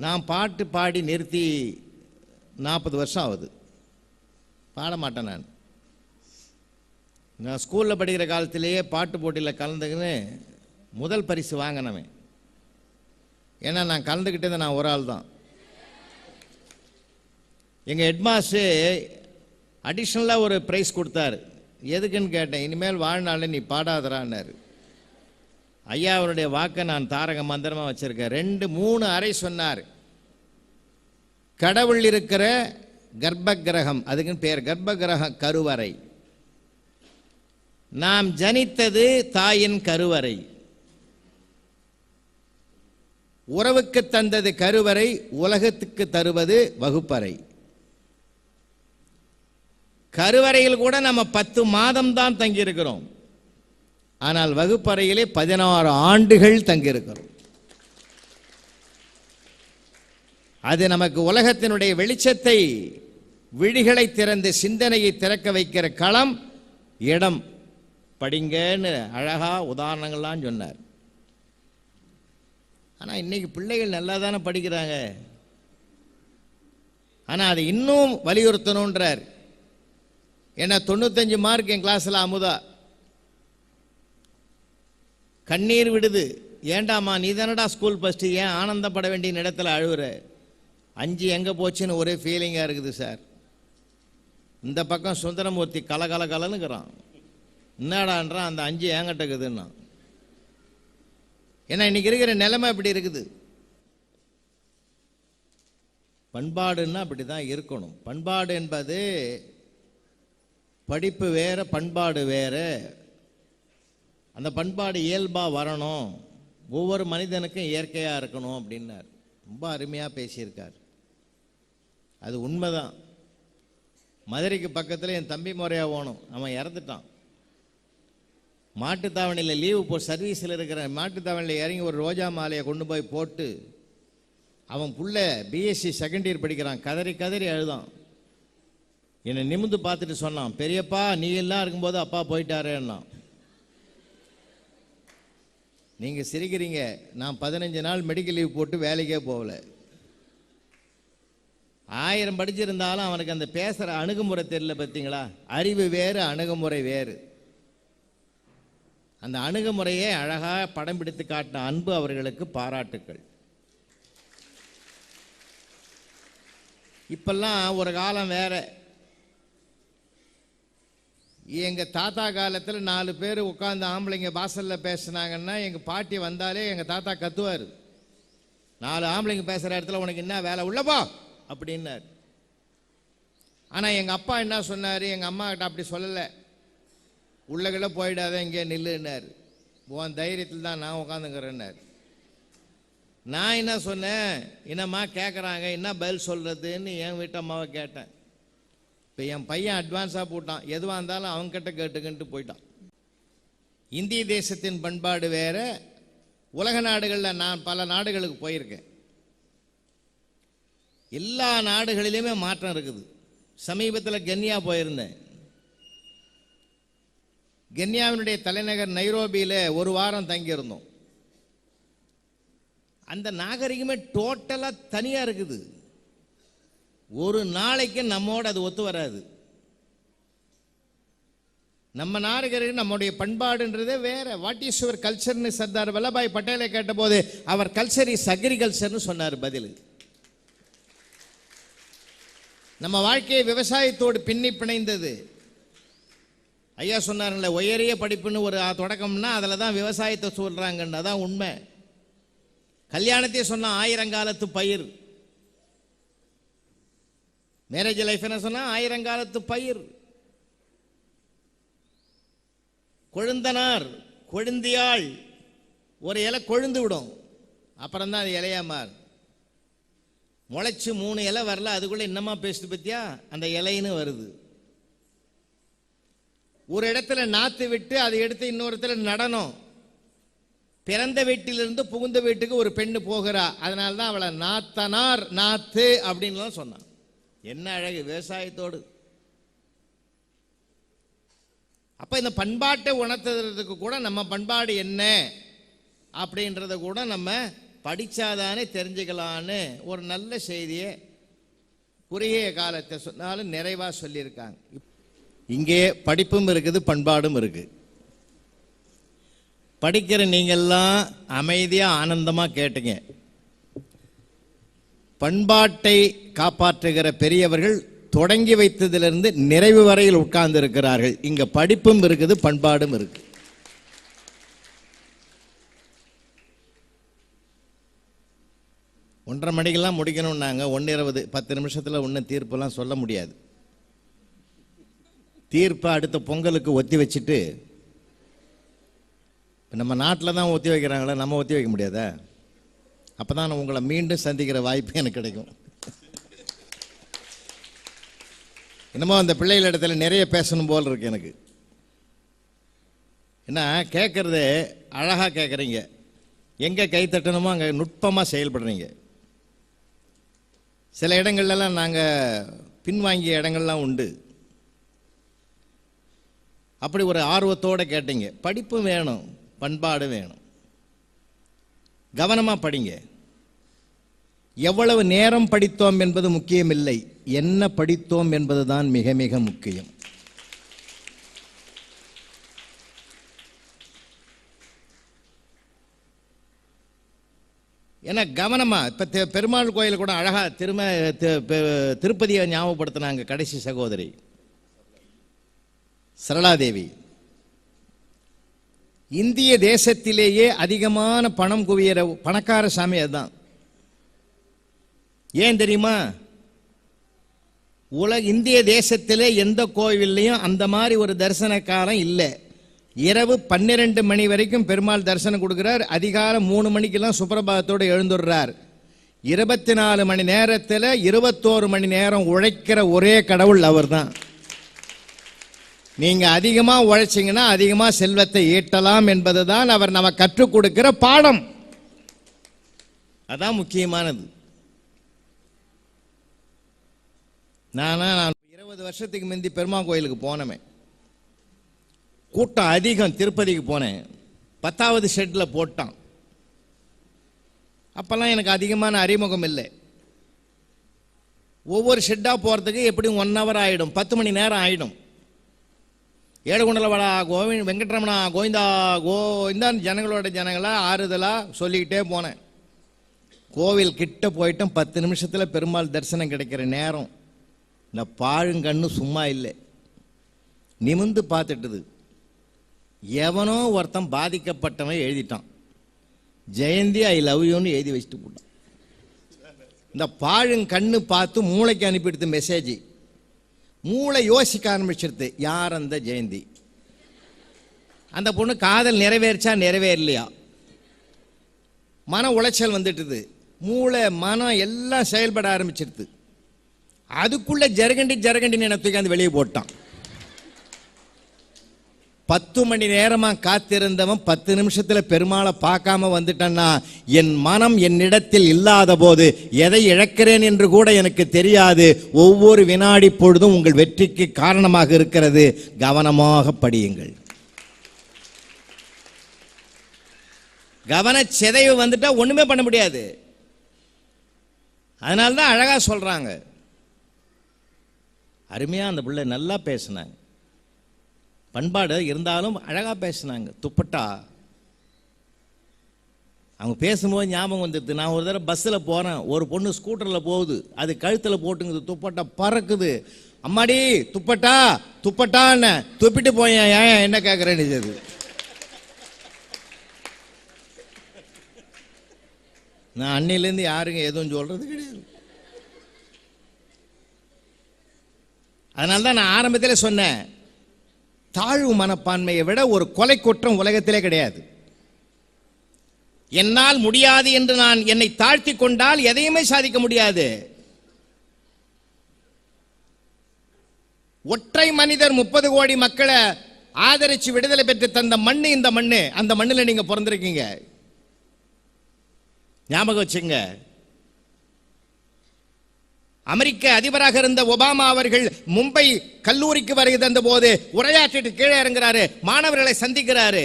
நான் பாட்டு பாடி நிறுத்தி 40 வருஷம் ஆகுது. பாட மாட்டேன். நான் ஸ்கூலில் படிக்கிற காலத்திலேயே பாட்டு போட்டியில் கலந்துக்கின்னு முதல் பரிசு வாங்கினவன். ஏன்னா நான் கலந்துக்கிட்டது நான் ஒரு ஆள் தான். எங்கள் ஹெட்மாஸ்டர் அடிஷ்னலாக ஒரு ப்ரைஸ் கொடுத்தாரு. எதுக்குன்னு கேட்டேன். இனிமேல் வாழ்நாளில் நீ பாடாதரான்னாரு. ஐயா அவருடைய வாக்கை நான் தாரக மந்திரமாக வச்சுருக்கேன். 2-3 அறை சொன்னார். கடவுள் இருக்கிற கர்ப்ப கிரகம், அதுக்குன்னு பேர் கர்ப்ப கிரக கருவறை. நாம் ஜனித்தது தாயின் கருவறை. உறவுக்கு தந்தது கருவறை, உலகத்துக்கு தருவது வகுப்பறை. கருவறையில் கூட நம்ம 10 மாதம் தான் தங்கியிருக்கிறோம். ஆனால் வகுப்பறையிலே 16 ஆண்டுகள் தங்கியிருக்கிறோம். அது நமக்கு உலகத்தினுடைய வெளிச்சத்தை, விழிகளை திறந்து சிந்தனையை திறக்க வைக்கிற களம், இடம். படிங்கன்னு அழகா உதாரணங்கள்லாம் சொன்னார். ஆனால் இன்னைக்கு பிள்ளைகள் நல்லா தானே படிக்கிறாங்க. ஆனால் அதை இன்னும் வலியுறுத்தணுன்றார். ஏன்னா 95 மார்க் என் கிளாஸில் அமுதா கண்ணீர் விடுது. ஏண்டாமா நீ தானடா ஸ்கூல் ஃபஸ்ட்டு, ஏன் ஆனந்தப்பட வேண்டிய இடத்துல அழுவுற? 5 எங்கே போச்சுன்னு ஒரே ஃபீலிங்காக இருக்குது சார். இந்த பக்கம் சுந்தரமூர்த்தி கலகலகலனுங்கிறான். என்னடான்றான், அந்த 5 ஏங்கிட்ட இருக்குதுன்னா. ஏன்னா இன்னைக்கு இருக்கிற நிலைமை அப்படி இருக்குது. பண்பாடுன்னா அப்படி தான் இருக்கணும். பண்பாடு என்பது படிப்பு வேற, பண்பாடு வேற. அந்த பண்பாடு இயல்பாக வரணும், ஒவ்வொரு மனிதனுக்கும் இயற்கையாக இருக்கணும் அப்படின்னார். ரொம்ப அருமையாக பேசியிருக்கார். அது உண்மைதான். மதுரைக்கு பக்கத்தில் என் தம்பி முறையா போகணும், அவன் இறந்துட்டான். மாட்டுத்தாவணியில் லீவு சர்வீஸில் இருக்கிற மாட்டுத்தாவணியில் இறங்கி ஒரு ரோஜா மாலையை கொண்டு போய் போட்டு அவன் புள்ள பிஎஸ்சி செகண்ட் இயர் படிக்கிறான். கதறி கதறி அழுதான். என்னை நிமிந்து பார்த்துட்டு சொன்னான், பெரியப்பா நீ எல்லாம் இருக்கும்போது அப்பா போயிட்டாரேன்னா. நீங்கள் சிரிக்கிறீங்க, நான் 15 நாள் மெடிக்கல் லீவ் போட்டு வேலைக்கே போகல. 1000 படிச்சிருந்தாலும் அவனுக்கு அந்த பேசுகிற அணுகுமுறை தெரியல. பார்த்தீங்களா? அறிவு வேறு, அணுகுமுறை வேறு. அந்த அணுகுமுறையை அழகாக படம் பிடித்து காட்டின அன்பு அவர்களுக்கு பாராட்டுக்கள். இப்பெல்லாம் ஒரு காலம் வேற. எங்கள் தாத்தா காலத்தில் 4 பேர் உட்காந்து ஆம்பளைங்க வாசலில் பேசுனாங்கன்னா எங்கள் பாட்டி வந்தாலே எங்கள் தாத்தா கத்துவார். 4 ஆம்பளைங்க பேசுகிற இடத்துல உனக்கு என்ன வேலை, உள்ளப்பா அப்படின்னார். ஆனால் எங்கள் அப்பா என்ன சொன்னார், எங்கள் அம்மா கிட்ட அப்படி சொல்லலை. உள்ளகிட்ட போயிடாத, இங்கே நில்லுன்னார். உன் தைரியத்தில் தான் நான் உட்காந்துக்கிறேன்னார். நான் என்ன சொன்னேன், என்னம்மா கேட்குறாங்க, என்ன பதில் சொல்கிறதுன்னு என் வீட்டு அம்மாவை கேட்டேன். இப்போ என் பையன் அட்வான்ஸாக போட்டான், எதுவாக இருந்தாலும் அவங்ககிட்ட கேட்டுக்கிட்டு போயிட்டான். இந்திய தேசத்தின் பண்பாடு வேறு. உலக நாடுகளில் நான் பல நாடுகளுக்கு போயிருக்கேன். எல்லா நாடுகளிலுமே மாற்றம் இருக்குது. சமீபத்தில் கென்யா போயிருந்தேன். கென்யாவினுடைய தலைநகர் நைரோபியில் ஒரு வாரம் தங்கியிருந்தோம். அந்த நாகரிகமே டோட்டலாக தனியாக இருக்குது. ஒரு நாளைக்கு நம்மோட அது ஒத்து வராது. நம்ம நாகரிகம், நம்முடைய பண்பாடுன்றதே வேற. வாட் இஸ் யுவர் கல்ச்சர்னு சர்தார் வல்லபாய் பட்டேலை கேட்டபோது அவர் கல்ச்சர் இஸ் அக்ரிகல்ச்சர்னு சொன்னார் பதில். நம்ம வாழ்க்கையை விவசாயத்தோடு பின்னி பிணைந்தது. ஐயா சொன்னார்ல, உயரிய படிப்புன்னு ஒரு தொடக்கம்னா அதில் தான் விவசாயத்தை சொல்கிறாங்கன்னு. அதான் உண்மை. கல்யாணத்தையே சொன்னால் 1000 காலத்து பயிர். மேரேஜ் லைஃப் என்ன சொன்னால் 1000 காலத்து பயிர். கொழுந்தனார் கொழுந்தியாள் ஒரு இலை கொழுந்து விடும், அப்புறம் தான் அது இலையா மாறு. முளைச்சு 3 இலை வரல, அதுக்குள்ளே என்னமா பேசுது பத்தியா, அந்த இலைன்னு வருது. ஒரு இடத்துல நாத்து விட்டு அதை எடுத்து இன்னொரு இடத்துல நடனம். பிறந்த வீட்டிலிருந்து புகுந்த வீட்டுக்கு ஒரு பெண்ணு போகிறா, அதனால தான் அவளை நாத்தனார் நாத்து அப்படின்லாம் சொன்னான். என்ன அழகு விவசாயத்தோடு. அப்போ இந்த பண்பாட்டை உணர்த்துறதுக்கு கூட நம்ம பண்பாடு என்ன அப்படின்றத கூட நம்ம படித்தாதானே தெரிஞ்சுக்கலான்னு ஒரு நல்ல செய்தியை குறுகிய காலத்தை சொன்னாலும் நிறைவாக சொல்லியிருக்காங்க. இங்கே படிப்பும் இருக்குது, பண்பாடும் இருக்குது. படிக்கிற நீங்கள்லாம் அமைதியாக ஆனந்தமாக கேட்டுங்க. பண்பாட்டை காப்பாற்றுகிற பெரியவர்கள் தொடங்கி வைத்ததிலிருந்து நிறைவு வரையில் உட்கார்ந்து இருக்கிறார்கள். இங்கே படிப்பும் இருக்குது, பண்பாடும் இருக்கு. ஒன்றரை மணிக்கெல்லாம் முடிக்கணும்னாங்க. 1:20 10 நிமிஷத்தில் ஒன்றும் தீர்ப்பெல்லாம் சொல்ல முடியாது. தீர்ப்பை அடுத்த பொங்கலுக்கு ஒத்தி வச்சுட்டு, நம்ம நாட்டில் தான் ஒத்தி வைக்கிறாங்களே, நம்ம ஒத்தி வைக்க முடியாதா? அப்போ தான் உங்களை மீண்டும் சந்திக்கிற வாய்ப்பு எனக்கு கிடைக்கும். என்னமோ அந்த பிள்ளைகள் இடத்துல நிறைய பேசணும் போல் இருக்கு எனக்கு. என்ன கேட்குறது அழகாக கேட்குறீங்க, எங்கே கை தட்டணுமோ அங்கே நுட்பமாக செயல்படுறீங்க. சில இடங்கள்லாம் நாங்கள் பின்வாங்கிய இடங்கள்லாம் உண்டு. அப்படி ஒரு ஆர்வத்தோடு கேட்டீங்க. படிப்பு வேணும், பண்பாடு வேணும். கவனமாக படிங்க. எவ்வளவு நேரம் படித்தோம் என்பது முக்கியமில்லை, என்ன படித்தோம் என்பதுதான் மிக மிக முக்கியம். ஏன்னா கவனமா இப்போ பெருமாள் கோயில் கூட அழகா திருப்பதியை ஞாபகப்படுத்தினாங்க. கடைசி சகோதரி சரளாதேவி. இந்திய தேசத்திலேயே அதிகமான பணம் குவியற பணக்கார சாமி அதுதான். ஏன் தெரியுமா? இந்திய தேசத்திலே எந்த கோவில்லையும் அந்த மாதிரி ஒரு தரிசன காலம் இல்லை. இரவு 12 மணி வரைக்கும் பெருமாள் தரிசனம் கொடுக்கிறார். அதிகாலை 3 மணிக்கெல்லாம் சுப்பிரபாதத்தோடு எழுந்துடுறார். 24 மணி நேரத்தில் 21 மணி நேரம் உழைக்கிற ஒரே கடவுள் அவர் தான். நீங்க அதிகமாக உழைச்சிங்கன்னா அதிகமாக செல்வத்தை ஈட்டலாம் என்பதுதான் அவர் நம்ம கற்றுக் கொடுக்கிற பாடம். அதான் முக்கியமானது. நான் 20 வருஷத்துக்கு முந்தி பெருமாள் கோயிலுக்கு போனேன். கூட்டம் அதிகம். திருப்பதிக்கு போனேன். 10வது ஷெட்டில் போட்டான். அப்போல்லாம் எனக்கு அதிகமான அறிமுகம் இல்லை. ஒவ்வொரு ஷெட்டாக போகிறதுக்கு எப்படியும் 1 hour ஆகிடும், 10 மணி நேரம் ஆகிடும். ஏழுகுண்டலவாடா வெங்கட்ரமணா கோவிந்தா கோவிந்தான்னு ஜனங்களாக ஆறுதலாக சொல்லிக்கிட்டே போனேன். கோவில் கிட்ட போயிட்டோம். 10 நிமிஷத்தில் பெருமாள் தரிசனம் கிடைக்கிற நேரம். இந்த பாழுங்கண்ணு சும்மா இல்லை, நிமிந்து பார்த்துட்டுது. எவனோ ஒருத்தன் பாதிக்கப்பட்டவன் எழுதிட்டான், ஜெயந்தி ஐ லவ் யூன்னு எழுதி வச்சுட்டு போட்டான். இந்த பாழுங்கண்ணு பார்த்து மூளைக்கு அனுப்பிடுது மெசேஜ். மூளை யோசிக்க ஆரம்பிச்சிருது, யார் அந்த ஜெயந்தி? அந்த பொண்ணு காதல் நிறைவேறிச்சா நிறைவேறலையா? மன உளைச்சல் வந்துட்டுது. மூளை மனம் எல்லாம் செயல்பட ஆரம்பிச்சிருது. அதுக்குள்ள ஜரகண்டி தூக்கி வெளியே போட்டான். 10 மணி நேரமா காத்திருந்தவன் 10 நிமிஷத்துல பெருமாளை பார்க்காம வந்துட்டான்னா, என் மனம் என்னிடத்தில் இல்லாத போது எதை இழக்கிறேன் என்று கூட எனக்கு தெரியாது. ஒவ்வொரு வினாடி பொழுதும் உங்கள் வெற்றிக்கு காரணமாக இருக்கிறது. கவனமாக படியுங்கள். கவன சிதைவு வந்துட்டா ஒண்ணுமே பண்ண முடியாது. அதனால்தான் அழகா சொல்றாங்க. அருமையா அந்த பிள்ளை நல்லா பேசினாங்க. பண்பாடு இருந்தாலும் அழகாக பேசினாங்க. துப்பட்டா அவங்க பேசும்போது ஞாபகம் வந்துடுது. நான் ஒரு தடவை பஸ்ஸில் போகிறேன், ஒரு பொண்ணு ஸ்கூட்டரில் போகுது, அது கழுத்தில் போட்டுங்குது, துப்பட்டா பறக்குது. அம்மாடி துப்பட்டா துப்பட்டான்னு துப்பிட்டு போயேன், ஏன் என்ன கேட்குறேன்னு. அது நான் அன்னையிலேருந்து யாருங்க எதுவும் சொல்கிறது கிடையாது. அதனால தான் நான் ஆரம்பத்தில் சொன்னேன், தாழ்வு மனப்பான்மையை விட ஒரு கொலை குற்றம் உலகத்திலே கிடையாது. என்னால் முடியாது என்று நான் என்னை தாழ்த்தி கொண்டால் எதையுமே சாதிக்க முடியாது. ஒற்றை மனிதர் 30 கோடி மக்களை ஆதரிச்சு விடுதலை பெற்று தந்த மண்ணு இந்த மண்ணு. அந்த மண்ணில் நீங்க பிறந்திருக்கீங்க, ஞாபகம் வச்சுங்க. அமெரிக்க அதிபராக இருந்த ஒபாமா அவர்கள் மும்பை கல்லூரிக்கு வருகை தந்த போது உரையாற்றிட்டு கீழே இறங்குறாரு, மாணவர்களை சந்திக்கிறாரு.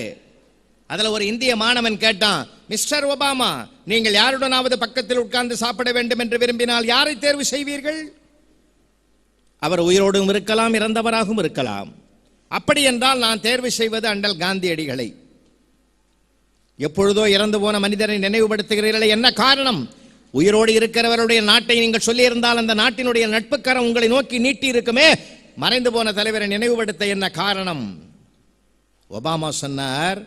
அதுல ஒரு இந்திய மாணவன் கேட்டான், மிஸ்டர் ஒபாமா, நீங்கள் யாருடனாவது பக்கத்தில் உட்கார்ந்து சாப்பிட வேண்டும் என்று விரும்பினால் யாரை தேர்வு செய்வீர்கள்? அவர் உயிரோடும் இருக்கலாம், இறந்தவராகவும் இருக்கலாம். அப்படி என்றால் நான் தேர்வு செய்வது அண்ணல் காந்தியடிகளை. எப்பொழுதோ இறந்து போன மனிதரை நினைவுபடுத்துகிறீர்களே, என்ன காரணம்? உயிரோடு இருக்கிறவருடைய நாட்டை நீங்கள் சொல்லியிருந்தால் அந்த நாட்டினுடைய நட்புக்கரம் உங்களை நோக்கி நீட்டி இருக்குமே. மறைந்து போன தலைவரை நினைவுபடுத்த என்ன காரணம்? ஒபாமா சொன்னார்,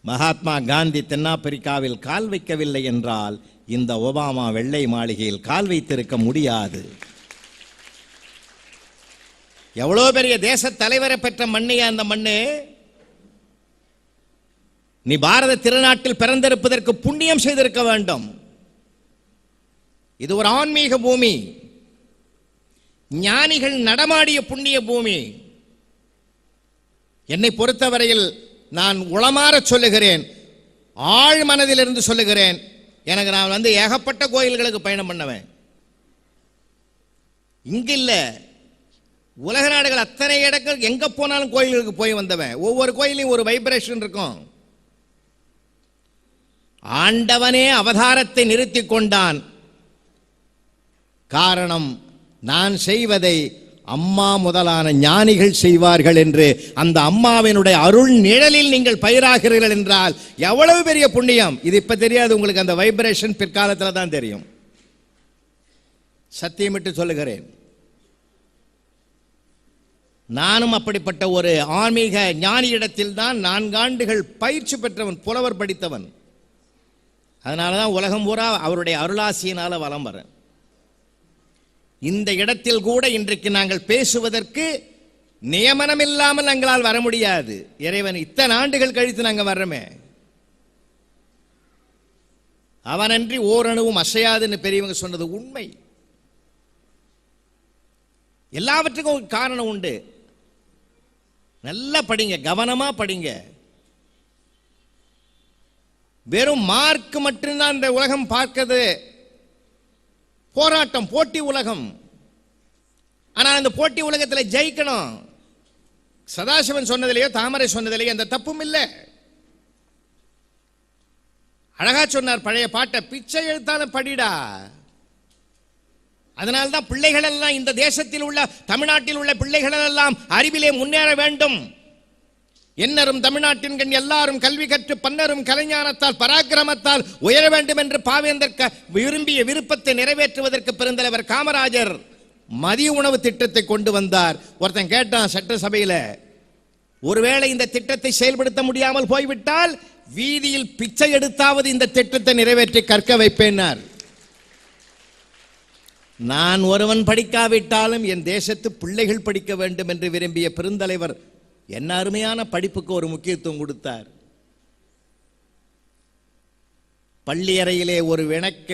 மகாத்மா காந்தி தென்னாப்பிரிக்காவில் கால் வைக்கவில்லை என்றால் இந்த ஒபாமா வெள்ளை மாளிகையில் கால் வைத்திருக்க முடியாது. எவ்வளவு பெரிய தேச தலைவரை பெற்ற மண்ணையா அந்த மண்ணு? நீ பாரத திருநாட்டில் பிறந்திருப்பதற்கு புண்ணியம் செய்திருக்க வேண்டும். இது ஒரு ஆன்மீக பூமி, ஞானிகள் நடமாடிய புண்ணிய பூமி. என்னை பொறுத்தவரையில் நான் உளமாற சொல்லுகிறேன், ஆழ் மனதிலிருந்து சொல்லுகிறேன், எனக்கு நான் ஏகப்பட்ட கோயில்களுக்கு பயணம் பண்ணவேன். இங்க இல்ல, உலக நாடுகள் அத்தனை இடங்கள் எங்க போனாலும் கோயில்களுக்கு போய் வந்தவன். ஒவ்வொரு கோயிலையும் ஒரு வைப்ரேஷன் இருக்கும். ஆண்டவனே அவதாரத்தை நிறுத்தி கொண்டான். காரணம், நான் செய்வதை அம்மா முதலான ஞானிகள் செய்வார்கள் என்று. அந்த அம்மாவினுடைய அருள் நிழலில் நீங்கள் பயிராகிறீர்கள் என்றால் எவ்வளவு பெரிய புண்ணியம். இது இப்ப தெரியாது உங்களுக்கு, அந்த வைப்ரேஷன் பிற்காலத்தில் தான் தெரியும். சத்தியமிட்டு சொல்லுகிறேன், நானும் அப்படிப்பட்ட ஒரு ஆன்மீக ஞானியிடத்தில் தான் 4 ஆண்டுகள் பயிற்சி பெற்றவன், புலவர் படித்தவன். அதனாலதான் உலகம் பூரா அவருடைய அருளாசியினால வலம் வர. இந்த இடத்தில் கூட இன்றைக்கு நாங்கள் பேசுவதற்கு நியமனம் இல்லாமல் எங்களால் வர முடியாது. இறைவன் இத்தனை ஆண்டுகள் கழித்து நாங்கள் வர்றோமே. அவனன்றி ஓரணுவும் அசையாதுன்னு பெரியவங்க சொன்னது உண்மை. எல்லாவற்றுக்கும் ஒரு காரணம் உண்டு. நல்லா படிங்க, கவனமா படிங்க. வெறும் மார்க் மட்டும்தான் இந்த உலகம் பார்க்கிறது. போராட்டம், போட்டி உலகம். ஆனால் அந்த போட்டி உலகத்தில் ஜெயிக்கணும். சதாசிவன் சொன்னதிலேயோ தாமரை சொன்னதிலேயோ அந்த தப்பும் இல்லை. அழகா சொன்னார் பழைய பாட்டை, பிச்சை எழுத்தாலும் படிடா. அதனால்தான் பிள்ளைகள் எல்லாம், இந்த தேசத்தில் உள்ள தமிழ்நாட்டில் உள்ள பிள்ளைகள் எல்லாம் அறிவிலே முன்னேற வேண்டும். என்னரும் தமிழ்நாட்டின் கண் எல்லாரும் கல்வி கற்று பன்னரும் கலைஞானத்தால் பராக்கிரமத்தால் உயர வேண்டும் என்று பாவேந்தர் விரும்பிய விருப்பத்தை நிறைவேற்றுவதற்கு பெருந்தலைவர் காமராஜர் மதிய உணவு திட்டத்தை கொண்டு வந்தார். ஒருத்தன் கேட்டான் சட்டசபையில், ஒருவேளை இந்த திட்டத்தை செயல்படுத்த முடியாமல் போய்விட்டால் வீதியில் பிச்சை எடுத்தாவது இந்த திட்டத்தை நிறைவேற்றி கற்க வைப்பேனார். நான் ஒருவன் படிக்காவிட்டாலும் என் தேசத்து பிள்ளைகள் படிக்க வேண்டும் என்று விரும்பிய பெருந்தலைவர் என்ன அருமையான படிப்புக்கு ஒரு முக்கியத்துவம் கொடுத்தார். பள்ளி அறையிலே ஒரு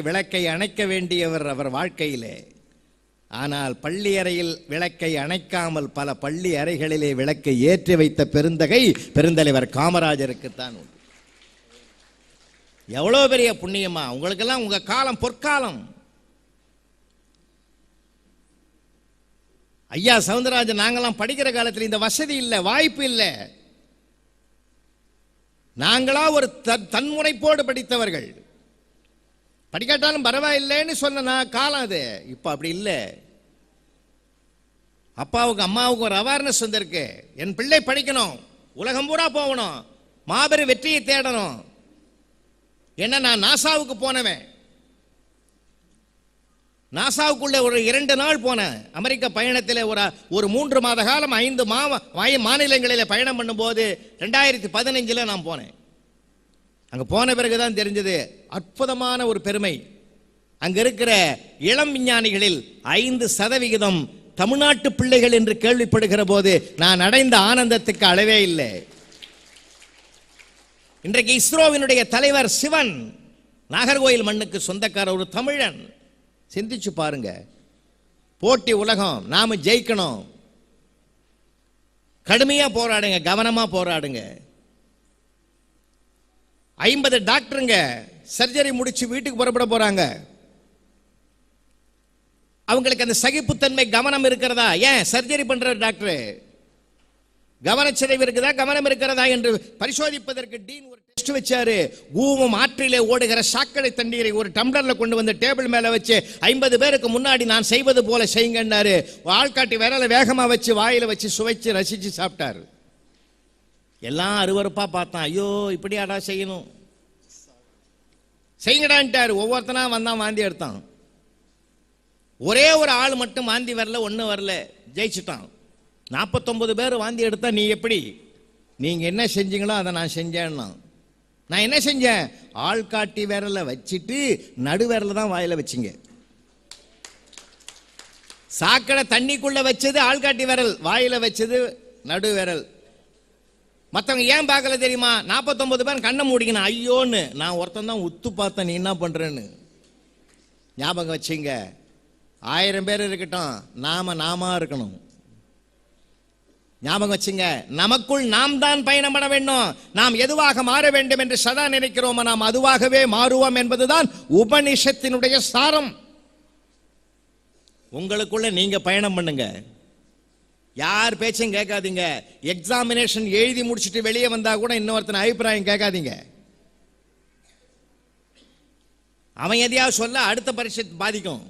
விளக்கை அணைக்க வேண்டியவர் அவர் வாழ்க்கையிலே. ஆனால் பள்ளி அறையில் விளக்கை அணைக்காமல் பல பள்ளி அறைகளிலே விளக்கை ஏற்றி வைத்த பெருந்தகை பெருந்தலைவர் காமராஜருக்குத்தான் உண்டு. எவ்வளவு பெரிய புண்ணியமா உங்களுக்கெல்லாம். உங்க காலம் பொற்காலம். ஐயா சவுந்தரராஜன், நாங்களாம் படிக்கிற காலத்தில் இந்த வசதி இல்லை, வாய்ப்பு இல்லை. நாங்களா ஒரு தன்முனைப்போடு படித்தவர்கள். படிக்காட்டாலும் பரவாயில்லைன்னு சொன்ன காலம் அது. இப்ப அப்படி இல்லை. அப்பாவுக்கு அம்மாவுக்கு ஒரு அவேர்னஸ் வந்திருக்கு. என் பிள்ளை படிக்கணும், உலகம் பூரா போகணும், மாபெரும் வெற்றியை தேடணும். என்ன, நான் நாசாவுக்கு போனவன். நாசாவுக்குள்ள ஒரு 2 நாள் போனேன். அமெரிக்க பயணத்தில் ஒரு 3 மாத காலம் 5 மாநிலங்களில் பயணம் பண்ணும்போது 2015 நான் போனேன். அங்க போன பிறகுதான் தெரிஞ்சது அற்புதமான ஒரு பெருமை. அங்க இருக்கிற இளம் விஞ்ஞானிகளில் 5% தமிழ்நாட்டு பிள்ளைகள் என்று கேள்விப்படுகிற போது நான் அடைந்த ஆனந்தத்துக்கு அளவே இல்லை. இன்றைக்கு இஸ்ரோவினுடைய தலைவர் சிவன் நாகர்கோயில் மண்ணுக்கு சொந்தக்கார ஒரு தமிழன். சிந்திச்சு பாருங்க. போட்டி உலகம், நாம ஜெயிக்கணும். கடுமையா போராடுங்க, கவனமா போராடுங்க. 50 டாக்டருங்க சர்ஜரி முடிச்சு வீட்டுக்கு புறப்பட போறாங்க. அவங்களுக்கு அந்த சகிப்புத்தன்மை, கவனம் இருக்கிறதா? ஏன் சர்ஜரி பண்ற டாக்டர் கவனச்சிதைவு இருக்குதா, கவனம் இருக்கிறதா என்று பரிசோதிப்பதற்கு டீன் ஒரு வச்சாரு. கூவம் ஆற்றிலே ஓடுகிற சாக்கடை தண்ணீரை ஒரு டம்ளர்ல கொண்டு வந்து டேபிள் மேல வச்சு 50 பேருக்கு முன்னாடி நான் செய்வது போல செய்யுங்கன்னாரு. ஆள்காட்டி விரல வேகமா வச்சு வாயில வச்சு சுவைச்சு ரசிச்சு சாப்பிட்டாரு. எல்லாம் அருவருப்பா பார்த்தான். ஐயோ இப்படியாடா செய்யணும், செய்யுங்கடான்ட்டாரு. ஒவ்வொருத்தனா வந்தான், வாந்தி எடுத்தான். ஒரே ஒரு ஆள் மட்டும் வாந்தி வரல, ஒன்றும் வரல, ஜெயிச்சுட்டான். 49 பேர் வாந்தி எடுத்தா நீ எப்படி? நீங்க என்ன செஞ்சீங்களோ அதை நான் செஞ்சேன்னா. நான் என்ன செஞ்சேன்? ஆள்காட்டி விரல வச்சுட்டு நடு விரல தான் வாயில வச்சிங்க. சாக்கடை தண்ணிக்குள்ள வச்சது ஆள்காட்டி விரல், வாயில வச்சது நடு விரல். மற்றவங்க ஏன் பார்க்கல தெரியுமா? 49 பேர் கண்ணை மூடிக்கணும். ஐயோன்னு நான் ஒருத்தன் தான் உத்து பார்த்தேன், நீ என்ன பண்றேன்னு. ஞாபகம் வச்சுங்க, 1000 பேர் இருக்கட்டும், நாம இருக்கணும். ஞாபகம் வச்சுங்க, நமக்குள் நாம் தான் பயணம் பண்ண வேண்டும். நாம் எதுவாக மாற வேண்டும் என்று சதா நினைக்கிறோமோ நாம் அதுவாகவே மாறுவோம் என்பதுதான் உபனிஷத்தினுடைய சாரம். உங்களுக்குள்ள நீங்க பயணம் பண்ணுங்க, யார் பேச்சும் கேட்காதீங்க. எக்ஸாமினேஷன் எழுதி முடிச்சுட்டு வெளியே வந்தா கூட இன்னொருத்தன அபிப்பிராயம் கேட்காதீங்க. அவன் எதையாவது சொல்ல அடுத்த பரீட்சை பாதிக்கும்.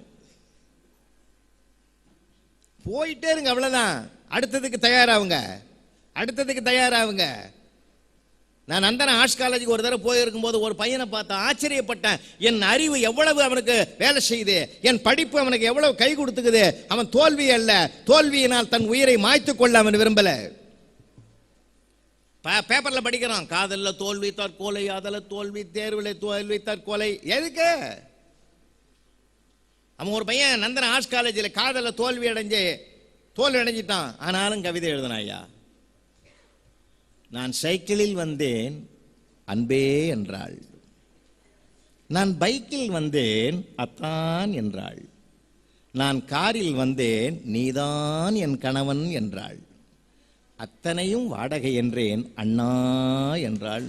போயிட்டே இருங்க, அவ்வளவுதான். அடுத்ததுக்கு தயாராகுங்க. நான் நந்தன ஆர்ட்ஸ் காலேஜுக்கு ஒரு தடவை போயிருக்கும் போது ஒரு பையனை பார்த்தா ஆச்சரியப்பட்டேன். என் அறிவு எவ்வளவு அவனுக்கு வேலை செய்யுது, என் படிப்பு அவனுக்கு எவ்வளவு கை கொடுத்துக்குது. அவன் தோல்வி அல்ல, தோல்வியினால் தன் உயிரை மாய்த்து கொள்ள அவன் விரும்பல. பேப்பர்ல படிக்கிறான், காதல்ல தோல்வி தற்கொலை, அதல தோல்வி, தேர்வுல தோல்வி தற்கொலை. எதுக்கு? அவன் ஒரு பையன் நந்தன ஆர்ட்ஸ் காலேஜில் காதல்ல தோல்வி அடைஞ்சிட்டான். ஆனாலும் கவிதை எழுதினாயா. நான் சைக்கிளில் வந்தேன் அன்பே என்றாள், நான் பைக்கில் வந்தேன் அத்தான் என்றாள், நான் காரில் வந்தேன் நீதான் என் கணவன் என்றாள், அத்தனையும் வாடகை என்றேன் அண்ணா என்றாள்.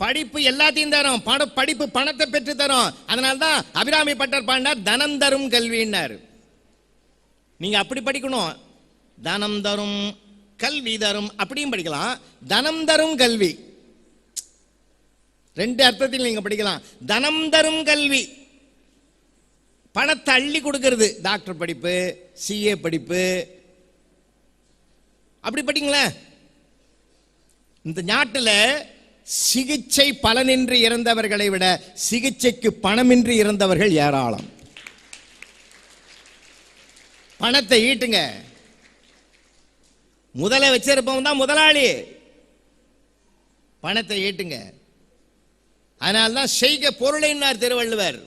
படிப்பு எல்லாத்தையும் தரும், படிப்பு பணத்தை பெற்று தரும். அதனால்தான் அபிராமி பட்டர் பாடினார், தனம் தரும் கல்வின்னார். நீங்க அப்படி படிக்கணும், தனம் தரும் கல்வி தரும் அப்படியும் படிக்கலாம். தனம் தரும் கல்வி ரெண்டு அர்த்தத்தில் நீங்க படிக்கலாம். தனம் தரும் கல்வி, பணத்தை அள்ளி கொடுக்கிறது. டாக்டர் படிப்பு, சிஏ படிப்பு, அப்படி படிங்களேன். இந்த நாட்டில் சிகிச்சை பலனின்றி இறந்தவர்களை விட சிகிச்சைக்கு பணமின்றி இறந்தவர்கள் ஏராளம். பணத்தை ஈட்டுங்க. முதல வச்சிருப்பவன் தான் முதலாளி. பணத்தை ஈட்டுங்க. அதனால்தான் செய்க பொருளைன்னார் திருவள்ளுவர்.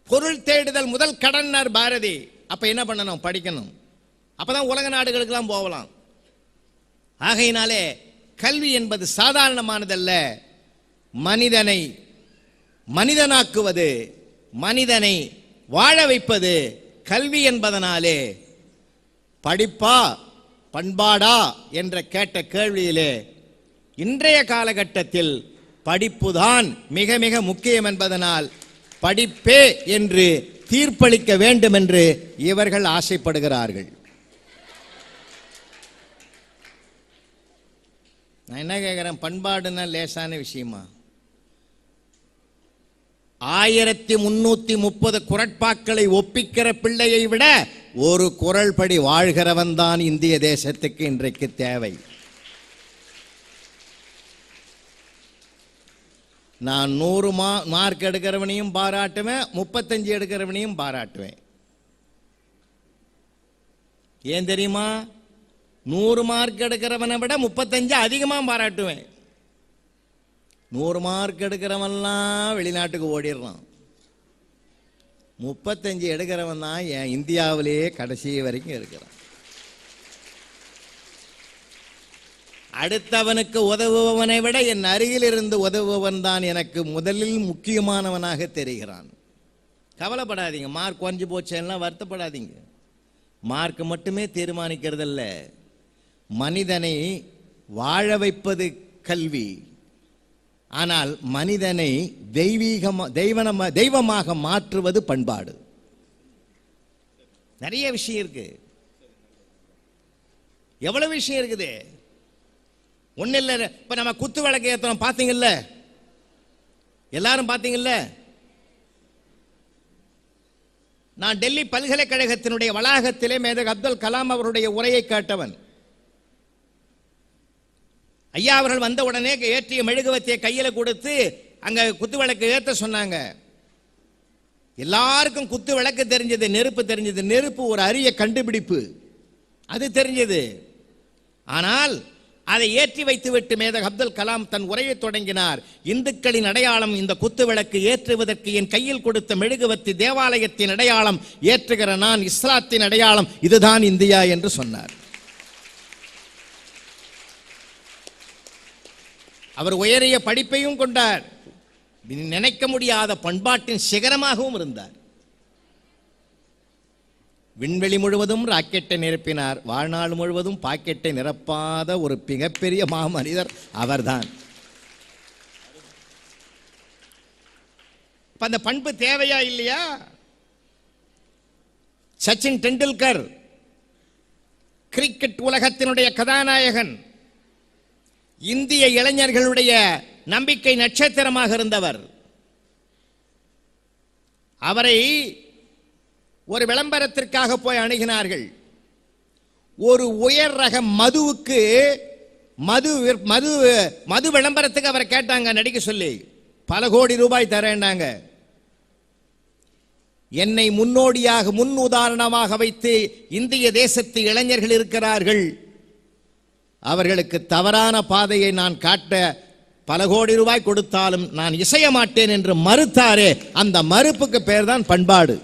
பொருள் தேடுதல் முதல் கடன்னார் பாரதி. அப்ப என்ன பண்ணணும்? படிக்கணும். அப்பதான் உலக நாடுகளுக்கெல்லாம் போகலாம். ஆகையினாலே கல்வி என்பது சாதாரணமானதல்ல. மனிதனை மனிதனாக்குவது, மனிதனை வாழ வைப்பது கல்வி என்பதனாலே படிப்பா பண்பாடா என்ற கேட்ட கேள்வியிலே இன்றைய காலகட்டத்தில் படிப்புதான் மிக மிக முக்கியம் என்பதனால் படிப்பே என்று தீர்ப்பளிக்க வேண்டும் என்று இவர்கள் ஆசைப்படுகிறார்கள். நான் என்ன கேட்கிறேன், பண்பாடுன்னா லேசான விஷயமா? 1330 குரட்பாக்களை ஒப்பிக்கிற பிள்ளையை விட ஒரு குரல் படி வாழ்கிறவன் தான் இந்திய தேசத்துக்கு இன்றைக்கு தேவை. நான் 100 மார்க் எடுக்கிறவனையும் பாராட்டுவேன், 35 எடுக்கிறவனையும் பாராட்டுவேன். ஏன் தெரியுமா? 100 மார்க் எடுக்கிறவனை விட 35 அதிகமாக பாராட்டுவேன். 100 மார்க் எடுக்கிறவன்லாம் வெளிநாட்டுக்கு ஓடிடுறான். 35 எடுக்கிறவன் தான் என் இந்தியாவிலேயே கடைசி வரைக்கும் இருக்கிறான். அடுத்தவனுக்கு உதவுபவனை விட என் அருகில் இருந்து உதவுபவன் தான் எனக்கு முதலில் முக்கியமானவனாக தெரிகிறான். கவலைப்படாதீங்க, மார்க் குறைஞ்சு போச்சேன்னா வருத்தப்படாதீங்க. மார்க் மட்டுமே தீர்மானிக்கிறதல்ல, மனிதனை வாழ வைப்பது கல்வி. ஆனால் மனிதனை தெய்வமாக மாற்றுவது பண்பாடு. நிறைய விஷயம் இருக்கு. எவ்வளவு விஷயம் இருக்குது. ஒன்னும் இல்லை. இப்ப நம்ம குத்து விளக்கு ஏற்றோம், பார்த்தீங்கல்ல, எல்லாரும் பார்த்தீங்கல்ல. நான் டெல்லி பல்கலைக்கழகத்தினுடைய வளாகத்திலே மேதகு அப்துல் கலாம் அவருடைய உரையை கேட்டவன். ஐயா அவர்கள் வந்த உடனே ஏற்றிய மெழுகுவத்தியை கையில கொடுத்து அங்க குத்து விளக்கு ஏற்ற சொன்னாங்க. எல்லாருக்கும் குத்து விளக்கு தெரிஞ்சது, நெருப்பு தெரிஞ்சது. நெருப்பு ஒரு அரிய கண்டுபிடிப்பு, அது தெரிஞ்சது. ஆனால் அதை ஏற்றி வைத்துவிட்டு மேதகு அப்துல் கலாம் தன் உரையை தொடங்கினார். இந்துக்களின் அடையாளம் இந்த குத்து விளக்கு, ஏற்றுவதற்கு என் கையில் கொடுத்த மெழுகுவத்தி தேவாலயத்தின் அடையாளம், ஏற்றுகிற நான் இஸ்லாத்தின் அடையாளம், இதுதான் இந்தியா என்று சொன்னார். அவர் உயரிய படிப்பையும் கொண்டார், நினைக்க முடியாத பண்பாட்டின் சிகரமாகவும் இருந்தார். விண்வெளி முழுவதும் ராக்கெட்டை நிரப்பினார், வாழ்நாள் முழுவதும் பாக்கெட்டை நிரப்பாத ஒரு மிகப்பெரிய மாமனிதர் அவர்தான். அந்த பண்பு தேவையா இல்லையா? சச்சின் டெண்டுல்கர் கிரிக்கெட் உலகத்தினுடைய கதாநாயகன், இந்திய இளைஞர்களுடைய நம்பிக்கை நட்சத்திரமாக இருந்தவர். அவரை ஒரு விளம்பரத்திற்காக போய் அணுகினார்கள். ஒரு உயர் ரக மதுவுக்கு மது விளம்பரத்துக்கு அவரை கேட்டாங்க நடிக்க சொல்லி. பல கோடி ரூபாய் தரேன்னாங்க. என்னை முன்னோடியாக, முன் உதாரணமாக வைத்து இந்திய தேசத்து இளைஞர்கள் இருக்கிறார்கள், அவர்களுக்கு தவறான பாதையை நான் காட்ட பல கோடி ரூபாய் கொடுத்தாலும் நான் இசைய மாட்டேன் என்று மறுத்தாரே, அந்த மறுப்புக்கு பேர் தான் பண்பாடு.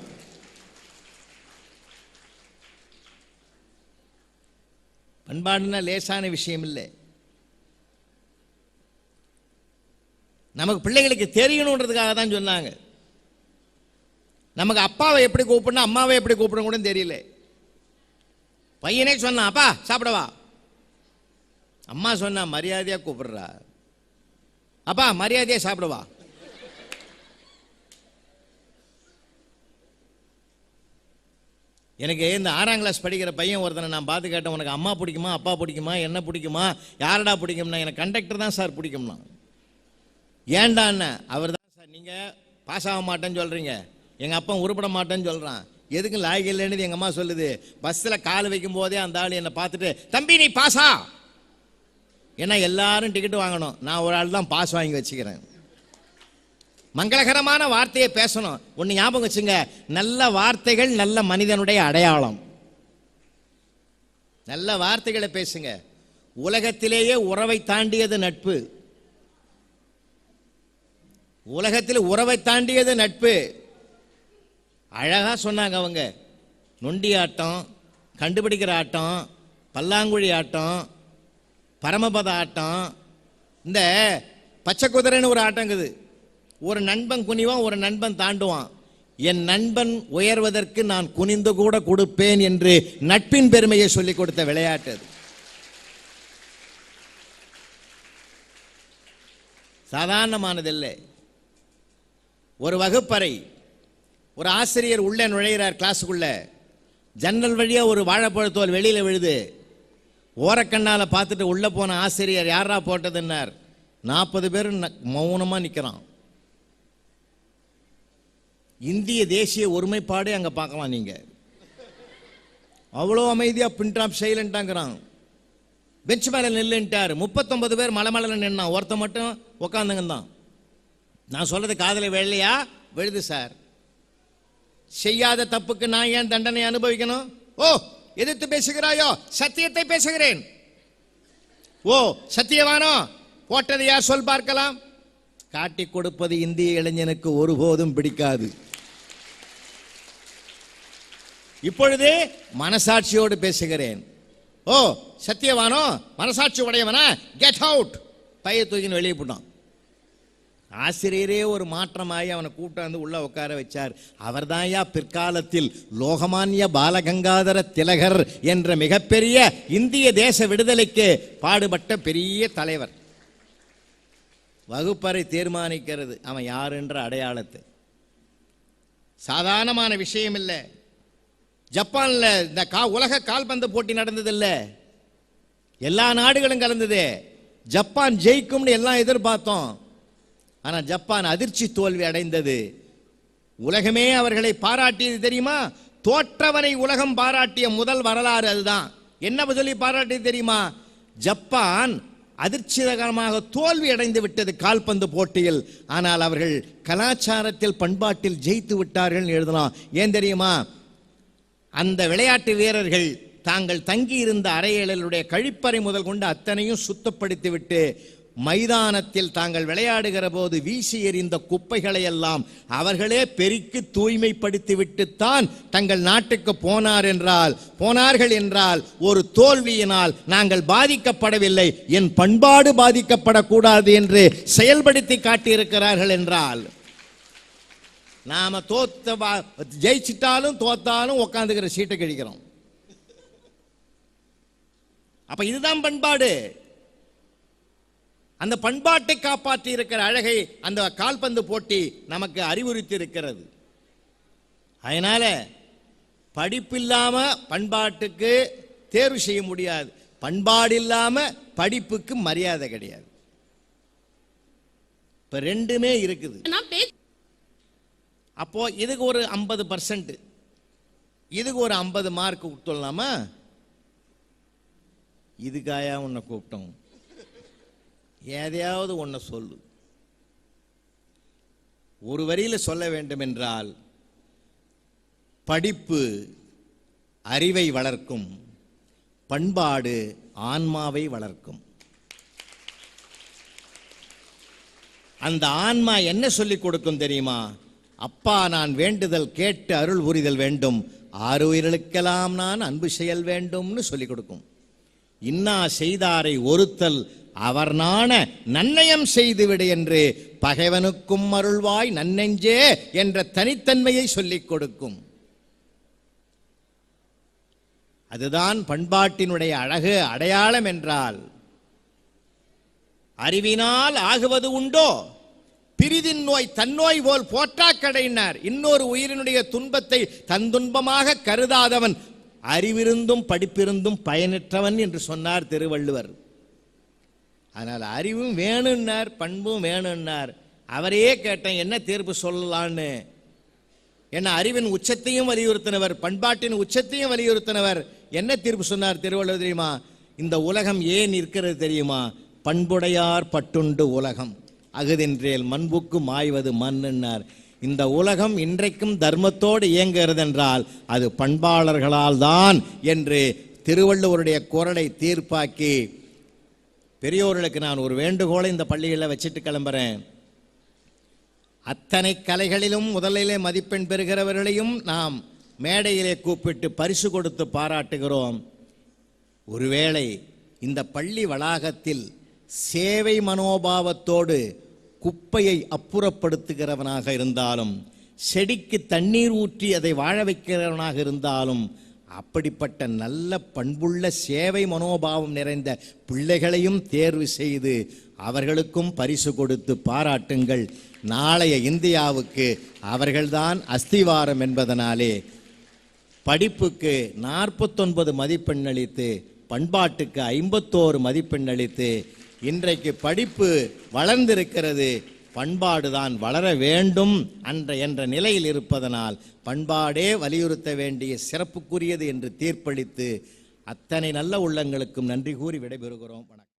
பண்பாடுன்னா லேசான விஷயம் இல்லை. நமக்கு பிள்ளைகளுக்கு தெரியணுன்றதுக்காக தான் சொன்னாங்க. நமக்கு அப்பாவை எப்படி கூப்பிடணும், அம்மாவை எப்படி கூப்பிடணும் கூட தெரியல. பையனே சொன்னான், அப்பா சாப்பிடவா. அம்மா சொன்னா மரியாதையா கூப்பிடுறா, அப்பா மரியாதையா சாப்பிடவா. எனக்கு இந்த 6ஆம் கிளாஸ் படிக்கிற பையன் ஒருத்தனை நான் பார்த்து கேட்டேன், உனக்கு அம்மா பிடிக்குமா, அப்பா பிடிக்குமா, என்ன பிடிக்குமா, யாரடா பிடிக்கும்னா, எனக்கு கண்டக்டர் தான் சார் பிடிக்கும்னா. ஏண்டான்னு, அவர் தான் சார், நீங்கள் பாஸ் ஆக மாட்டேன்னு சொல்கிறீங்க, எங்கள் அப்பா உருப்பட மாட்டேன்னு சொல்கிறான், எதுக்கு லாய்க்கு இல்லைன்னு எங்கள் அம்மா சொல்லுது. பஸ்ஸில் கால் வைக்கும் போதே அந்த ஆள் என்னை பார்த்துட்டு, தம்பி நீ பாஸா, ஏன்னா எல்லாரும் டிக்கெட் வாங்கணும், நான் ஒரு ஆள் தான் பாஸ் வாங்கி வச்சுக்கிறேன். மங்களகரமான வார்த்தையை பேசணும். ஒன்று ஞாபகம் வச்சுங்க, நல்ல வார்த்தைகள் நல்ல மனிதனுடைய அடையாளம். நல்ல வார்த்தைகளை பேசுங்க. உலகத்திலேயே உறவை தாண்டியது நட்பு. உலகத்தில் உறவை தாண்டியது நட்பு. அழகா சொன்னாங்க அவங்க. நொண்டி ஆட்டம், கண்டுபிடிக்கிற ஆட்டம், பல்லாங்குழி ஆட்டம், பரமபத ஆட்டம், இந்த பச்சை குதிரைன்னு ஒரு ஆட்டங்குது. ஒரு நண்பன் குனிவான், ஒரு நண்பன் தாண்டுவான். என் நண்பன் உயர்வதற்கு நான் குனிந்து கூட கொடுப்பேன் என்று நட்பின் பெருமையை சொல்லிக் கொடுத்த விளையாட்டு அது. சாதாரணமானதில்லை. ஒரு வகுப்பறை, ஒரு ஆசிரியர் உள்ள நுழைகிறார் கிளாஸுக்குள்ள. ஜன்னல் வழியா ஒரு வாழைப்பழத்தோல் வெளியில விழுது. ஓரக்கண்ணால பார்த்துட்டு உள்ள போன ஆசிரியர், யாரா போட்டதுன்னார். 40 பேர் மௌனமா நிற்கிறான். இந்திய தேசிய ஒருமைப்பாடு அங்க பார்க்கலாம் நீங்க. அவ்வளோ அமைதியா பின்டாப் சைலண்டாங்கிறான். பெஞ்ச் மேல நில்லுன்ட்டார். 39 பேர் மலை நின்னான், ஒருத்த மட்டும் உட்காந்துங்க தான். நான் சொல்றது காதல வெள்ளையா விழுது சார். செய்யாத தப்புக்கு நான் ஏன் தண்டனை அனுபவிக்கணும்? ஓ, எதிர்த்து பேசுகிறாயோ? சத்தியத்தை பேசுகிறேன். ஓ சத்தியவானோ? போட்டது யார் சொல் பார்க்கலாம். காட்டி கொடுப்பது இந்திய இளைஞனுக்கு ஒருபோதும் பிடிக்காது. இப்பொழுது மனசாட்சியோடு பேசுகிறேன். ஓ சத்தியவானோ, மனசாட்சி உடையவனா, கெட் அவுட். பைய தூக்கின்னு வெளியே போட்டான். ஆசிரியரே ஒரு மாற்றமாகி அவனை கூட்டாந்து உள்ள உட்கார வச்சார். அவர்தாயா பிற்காலத்தில் லோகமான்ய பாலகங்காதர திலகர் என்ற மிகப்பெரிய இந்திய தேச விடுதலைக்கு பாடுபட்ட பெரிய தலைவர். வகுப்பறை தீர்மானிக்கிறது அவன் யார் என்ற அடையாளத்தை. சாதாரணமான விஷயம் இல்லை. ஜப்பான்ல இந்த உலக கால்பந்து போட்டி நடந்ததில்ல, எல்லா நாடுகளும் கலந்தது. ஜப்பான் ஜெயிக்கும்னு எல்லாம் எதிர்பார்த்தோம். ஆனா ஜப்பான் அதிர்ச்சி தோல்வி அடைந்தது. உலகமே அவர்களை பாராட்டியது தெரியுமா? தோற்றவனை உலகம் பாராட்டிய முதல் வரலாறு அதுதான். என்ன சொல்லி பாராட்டியது தெரியுமா? ஜப்பான் அதிர்ச்சிகரமாக தோல்வி அடைந்து விட்டது கால்பந்து போட்டியில். ஆனால் அவர்கள் கலாச்சாரத்தில் பண்பாட்டில் ஜெயித்து விட்டார்கள் எழுதலாம். ஏன் தெரியுமா? அந்த விளையாட்டு வீரர்கள் தாங்கள் தங்கி இருந்த அறைகளுடைய கழிப்பறை முதல் கொண்டு அத்தனையும் சுத்தப்படுத்தி விட்டு மைதானத்தில் தாங்கள் விளையாடுகிற போது வீசி எறிந்த குப்பைகளை எல்லாம் அவர்களே பெருக்கி தூய்மைப்படுத்தி விட்டுத்தான் தங்கள் நாட்டுக்கு போனார்கள் என்றால் ஒரு தோல்வியினால் நாங்கள் பாதிக்கப்படவில்லை, என் பண்பாடு பாதிக்கப்படக்கூடாது என்று செயல்படுத்தி காட்டியிருக்கிறார்கள் என்றால், நாம ஜெயிச்சிட்டாலும் தோத்தாலும் உட்காந்துக்கிற சீட்டை கழிக்கிறோம். அப்ப இதுதான் பண்பாடு. அந்த பண்பாட்டை காப்பாற்றி இருக்கிற அழகை அந்த கால்பந்து போட்டி நமக்கு அறிவுறுத்தி இருக்கிறது. அதனால படிப்பில்லாம பண்பாட்டுக்கு தேர்வு செய்ய முடியாது, பண்பாடு இல்லாம படிப்புக்கு மரியாதை கிடையாது. இப்ப ரெண்டுமே இருக்குது. அப்போ இதுக்கு ஒரு 50%, இதுக்கு ஒரு 50 மார்க் கொடுத்துடலாமா? இதுக்காயா உன்னை கூப்பிட்டோம்? எதையாவது ஒன்றை சொல்லு. ஒரு வரியில் சொல்ல வேண்டும் என்றால், படிப்பு அறிவை வளர்க்கும், பண்பாடு ஆன்மாவை வளர்க்கும். அந்த ஆன்மா என்ன சொல்லிக் கொடுக்கும் தெரியுமா? அப்பா, நான் வேண்டுதல் கேட்டு அருள் புரிதல் வேண்டும், ஆறுயிர்களுக்கெல்லாம் நான் அன்பு செயல் வேண்டும்னு சொல்லிக் கொடுக்கும். இன்னா செய்தாரை ஒருத்தல் அவர் நாண நன்னயம் செய்துவிடு என்று பகைவனுக்கும் அருள்வாய் நன்னெஞ்சே என்ற தனித்தன்மையை சொல்லிக் கொடுக்கும். அதுதான் பண்பாட்டினுடைய அழகு அடையாளம் என்றால், அறிவினால் ஆகுவது உண்டோ? பிரிதின் நோய் தன்னோய் போல் போற்றா கடையினார். இன்னொரு உயிரினுடைய துன்பத்தை தன் துன்பமாக கருதாதவன் அறிவிருந்தும் படிப்பிருந்தும் பயனற்றவன் என்று சொன்னார் திருவள்ளுவர். அதனால் அறிவும் வேணும்னார், பண்பும் வேணும்னார். அவரையே கேட்டேன் என்ன தீர்ப்பு சொல்லலான்னு. என்ன அறிவின் உச்சத்தையும் வலியுறுத்தினவர், பண்பாட்டின் உச்சத்தையும் வலியுறுத்தினவர். என்ன தீர்ப்பு சொன்னார் திருவள்ளுவர் தெரியுமா? இந்த உலகம் ஏன் இருக்கிறது தெரியுமா? பண்புடையார் பட்டுண்டு உலகம் அகுதென்றேல் மண்புக்கு மாய்வது மண்ணினார். இந்த உலகம் இன்றைக்கும் தர்மத்தோடு இயங்குகிறது என்றால் அது பண்பாளர்களால் தான் என்று திருவள்ளுவருடைய குரலை தீர்ப்பாக்கி, பெரியோர்களுக்கு நான் ஒரு வேண்டுகோளை இந்த பள்ளிகளில் வச்சுட்டு கிளம்புறேன். அத்தனை கலைகளிலும் முதலிலே மதிப்பெண் பெறுகிறவர்களையும் நாம் மேடையிலே கூப்பிட்டு பரிசு கொடுத்து பாராட்டுகிறோம். ஒருவேளை இந்த பள்ளி வளாகத்தில் சேவை மனோபாவத்தோடு குப்பையை அப்புறப்படுத்துகிறவனாக இருந்தாலும், செடிக்கு தண்ணீர் ஊற்றி அதை வாழ வைக்கிறவனாக இருந்தாலும், அப்படிப்பட்ட நல்ல பண்புள்ள சேவை மனோபாவம் நிறைந்த பிள்ளைகளையும் தேர்வு செய்து அவர்களுக்கும் பரிசு கொடுத்து பாராட்டுங்கள். நாளைய இந்தியாவுக்கு அவர்கள்தான் அஸ்திவாரம் என்பதனாலே படிப்புக்கு 49 மதிப்பெண் அளித்து, பண்பாட்டுக்கு 51 மதிப்பெண் அளித்து, இன்றைக்கு படிப்பு வளர்ந்திருக்கிறது, பண்பாடுதான் வளர வேண்டும் என்ற நிலையில் இருப்பதனால் பண்பாடே வலியுறுத்த வேண்டிய சிறப்புக்குரியது என்று தீர்ப்பளித்து அத்தனை நல்ல உள்ளங்களுக்கும் நன்றி கூறி விடைபெறுகிறோம். வணக்கம்.